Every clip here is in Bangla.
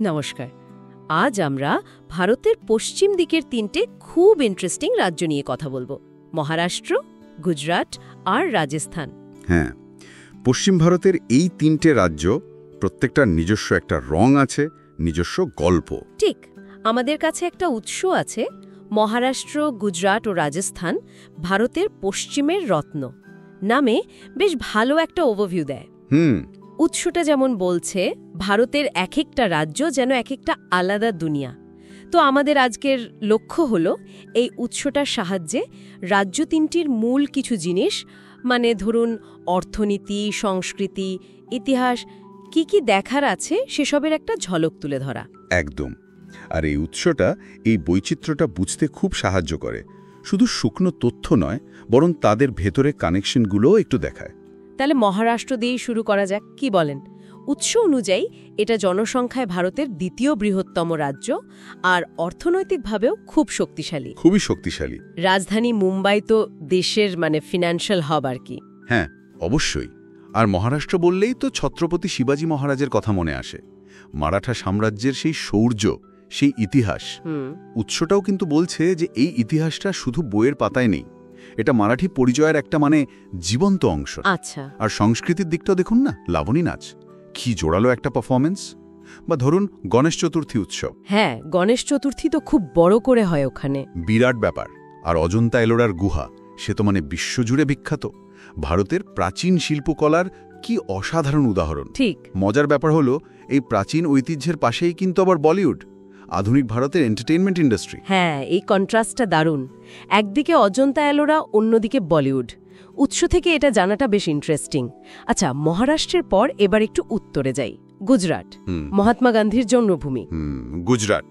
নমস্কার। আজ আমরা ভারতের পশ্চিম দিকের তিনটে খুব ইন্টারেস্টিং রাজ্য নিয়ে কথা বলবো, মহারাষ্ট্র, গুজরাট আর রাজস্থান। হ্যাঁ, পশ্চিম ভারতের এই তিনটে রাজ্য প্রত্যেকটার নিজস্ব একটা রং আছে, নিজস্ব গল্প। ঠিক, আমাদের কাছে একটা উৎস আছে, মহারাষ্ট্র, গুজরাট ও রাজস্থান ভারতের পশ্চিমের রত্ন নামে বেশ ভালো একটা ওভারভিউ দেয়। উৎসটা যেমন বলছে, ভারতের এক একটা রাজ্য যেন এক একটা আলাদা দুনিয়া। তো আমাদের আজকের লক্ষ্য হলো এই উৎসটার সাহায্যে রাজ্য তিনটির মূল কিছু জিনিস, মানে ধরুন অর্থনীতি, সংস্কৃতি, ইতিহাস, কি কি দেখার আছে সেসবের একটা ঝলক তুলে ধরা। একদম। আর এই উৎসটা এই বৈচিত্র্যটা বুঝতে খুব সাহায্য করে। শুধু শুকনো তথ্য নয়, বরং তাদের ভেতরে কানেকশনগুলোও একটু দেখায়। তাহলে মহারাষ্ট্র দিয়েই শুরু করা যাক, কি বলেন? উৎস অনুযায়ী এটা জনসংখ্যায় ভারতের দ্বিতীয় বৃহত্তম রাজ্য আর অর্থনৈতিকভাবেও খুব শক্তিশালী। খুবই শক্তিশালী। রাজধানী মুম্বাই তো দেশের ফিনান্সিয়াল হাব আর কি। হ্যাঁ, অবশ্যই। আর মহারাষ্ট্র বললেই তো ছত্রপতি শিবাজী মহারাজের কথা মনে আসে। মারাঠা সাম্রাজ্যের সেই শৌর্য, সেই ইতিহাস। উৎসটাও কিন্তু বলছে যে এই ইতিহাসটা শুধু বইয়ের পাতায় নেই, এটা মারাঠি পরিচয়ের একটা জীবন্ত অংশ। আচ্ছা। আর সংস্কৃতির দিকটাও দেখুন না, লাবণী নাচ কি জোরালো একটা পারফরমেন্স। বা ধরুন গণেশ চতুর্থী উৎসব। হ্যাঁ, গণেশ চতুর্থী তো খুব বড় করে হয় ওখানে। বিরাট ব্যাপার। আর অজন্তা এলোরার গুহা, সে তো বিশ্বজুড়ে বিখ্যাত। ভারতের প্রাচীন শিল্পকলার কি অসাধারণ উদাহরণ। ঠিক। মজার ব্যাপার হলো, এই প্রাচীন ঐতিহ্যের পাশেই কিন্তু আবার বলিউড, আধুনিক ভারতের এন্টারটেইনমেন্ট ইন্ডাস্ট্রি। হ্যাঁ, এই কন্ট্রাস্টটা দারুণ। একদিকে অজন্তা এলোরা, অন্যদিকে বলিউড। উৎস থেকে এটা জানাটা বেশ ইন্টারেস্টিং। আচ্ছা, মহারাষ্ট্রের পর এবার একটু উত্তরে যাই, গুজরাট, মহাত্মা গান্ধীর জন্মভূমি। গুজরাট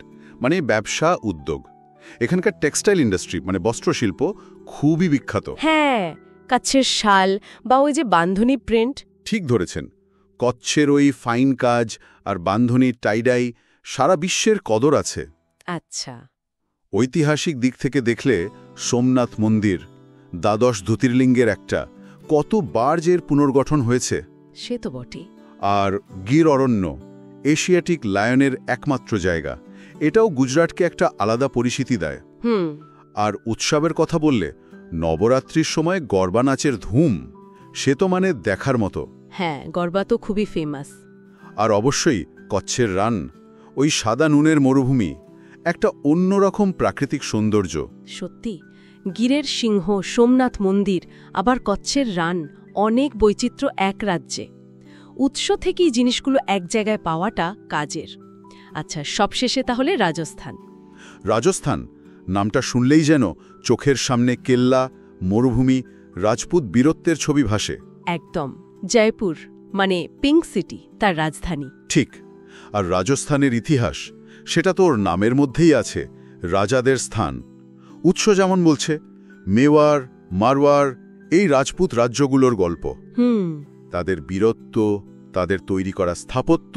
ব্যবসা, উদ্যোগ। এখানকার টেক্সটাইল ইন্ডাস্ট্রি বস্ত্রশিল্প খুবই বিখ্যাত। হ্যাঁ, কচ্ছের শাল বা ওই যে বান্ধনী প্রিন্ট। ঠিক ধরেছেন। কচ্ছের ওই ফাইন কাজ আর বান্ধনী টাইডাই সারা বিশ্বের কদর আছে। আচ্ছা। ঐতিহাসিক দিক থেকে দেখলে সোমনাথ মন্দির, দ্বাদশ জ্যোতির্লিঙ্গের একটা, কতবার যে এর পুনর্গঠন হয়েছে। সে তো বটে। আর গির অরণ্য, এশিয়াটিক লায়নের একমাত্র জায়গা, এটাও গুজরাটকে একটা আলাদা পরিচিতি দেয়। আর উৎসবের কথা বললে নবরাত্রির সময় গরবা নাচের ধুম, সে তো দেখার মতো। হ্যাঁ, গরবা তো খুবই ফেমাস। আর অবশ্যই কচ্ছের রান, ওই সাদা নুনের মরুভূমি, একটা অন্যরকম প্রাকৃতিক সৌন্দর্য। সত্যি, গিরের সিংহ, সোমনাথ মন্দির, আবার কচ্ছের রান, অনেক বৈচিত্র্য এক রাজ্যে। উৎস থেকেই জিনিসগুলো এক জায়গায় পাওয়াটা কাজের। আচ্ছা, সবশেষে তাহলে রাজস্থান। রাজস্থান নামটা শুনলেই যেন চোখের সামনে কেল্লা, মরুভূমি, রাজপুত বীরত্বের ছবি ভাসে। একদম। জয়পুর পিঙ্ক সিটি, তার রাজধানী। ঠিক। আর রাজস্থানের ইতিহাস, সেটা তো ওর নামের মধ্যেই আছে, রাজাদের স্থান। উৎস যেমন বলছে, মেওয়ার, মারওয়ার, এই রাজপুত রাজ্যগুলোর গল্প। তাদের বীরত্ব, তাদের তৈরি করা স্থাপত্য।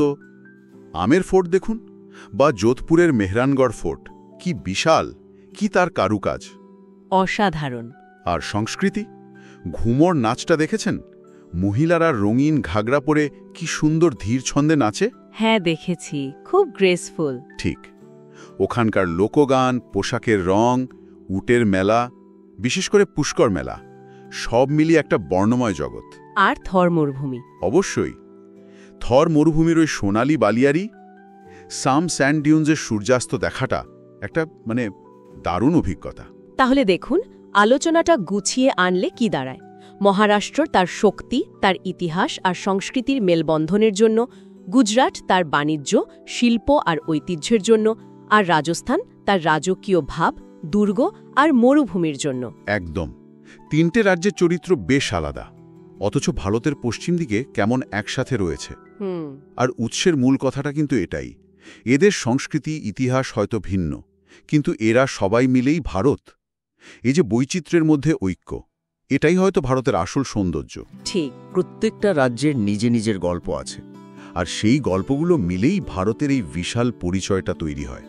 আমের ফোর্ট দেখুন, বা যোধপুরের মেহরানগড় ফোর্ট, কি বিশাল, কি তার কারুকাজ, অসাধারণ। আর সংস্কৃতি, ঘুমর নাচটা দেখেছেন? মহিলারা রঙিন ঘাগরা পরে কি সুন্দর ধীর ছন্দে নাচে। হ্যাঁ, দেখেছি, খুব গ্রেসফুল। ঠিক। ওখানকার লোকগান, পোশাকের রং, উটের মেলা, বিশেষ করে পুষ্কর মেলা, সব মিলিয়ে একটা বর্ণময় জগৎ। আর থর মরুভূমি। অবশ্যই। থর মরুভূমির ওই সোনালি বালিয়ারি, সাম স্যান্ড ডিউন্সের সূর্যাস্ত দেখাটা একটা দারুণ অভিজ্ঞতা। তাহলে দেখুন, আলোচনাটা গুছিয়ে আনলে কি দাঁড়ায়। মহারাষ্ট্র তার শক্তি, তার ইতিহাস আর সংস্কৃতির মেলবন্ধনের জন্য, গুজরাট তার বাণিজ্য, শিল্প আর ঐতিহ্যের জন্য, আর রাজস্থান তার রাজকীয় ভাব, দুর্গ আর মরুভূমির জন্য। একদম। তিনটে রাজ্যের চরিত্র বেশ আলাদা, অথচ ভারতের পশ্চিম দিকে কেমন একসাথে রয়েছে। আর উৎসের মূল কথাটা কিন্তু এটাই, এদের সংস্কৃতি, ইতিহাস হয়তো ভিন্ন, কিন্তু এরা সবাই মিলেই ভারত। এই যে বৈচিত্র্যের মধ্যে ঐক্য, এটাই হয়তো ভারতের আসল সৌন্দর্য। ঠিক। প্রত্যেকটা রাজ্যের নিজে নিজের গল্প আছে, আর সেই গল্পগুলো মিলেই ভারতের এই বিশাল পরিচয়টা তৈরি হয়।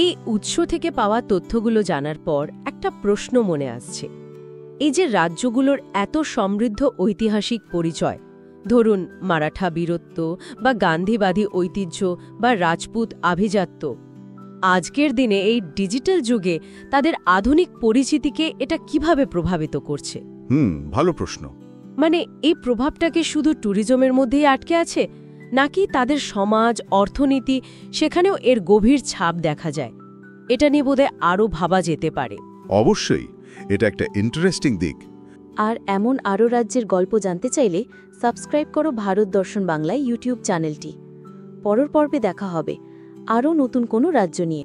এই উৎস থেকে পাওয়া তথ্যগুলো জানার পর একটা প্রশ্ন মনে আসছে। এই যে রাজ্যগুলোর এত সমৃদ্ধ ঐতিহাসিক পরিচয়, ধরুন মারাঠা বীরত্ব বা গান্ধীবাদী ঐতিহ্য বা রাজপুত আভিজাত্য। আজকের দিনে এই ডিজিটাল যুগে তাদের আধুনিক পরিচিতিকে এটা কিভাবে প্রভাবিত করছে? ভালো প্রশ্ন। মানে এই প্রভাবটাকে শুধু ট্যুরিজমের মধ্যেই আটকে আছে, নাকি তাদের সমাজ, অর্থনীতি সেখানেও এর গভীর ছাপ দেখা যায়? এটা নিয়ে বোধহয় আরও ভাবা যেতে পারে। অবশ্যই, এটা একটা ইন্টারেস্টিং দিক। আর এমন আরও রাজ্যের গল্প জানতে চাইলে সাবস্ক্রাইব করো ভারত দর্শন বাংলায় ইউটিউব চ্যানেলটি। পরের পর্বে দেখা হবে আরও নতুন কোনো রাজ্য নিয়ে।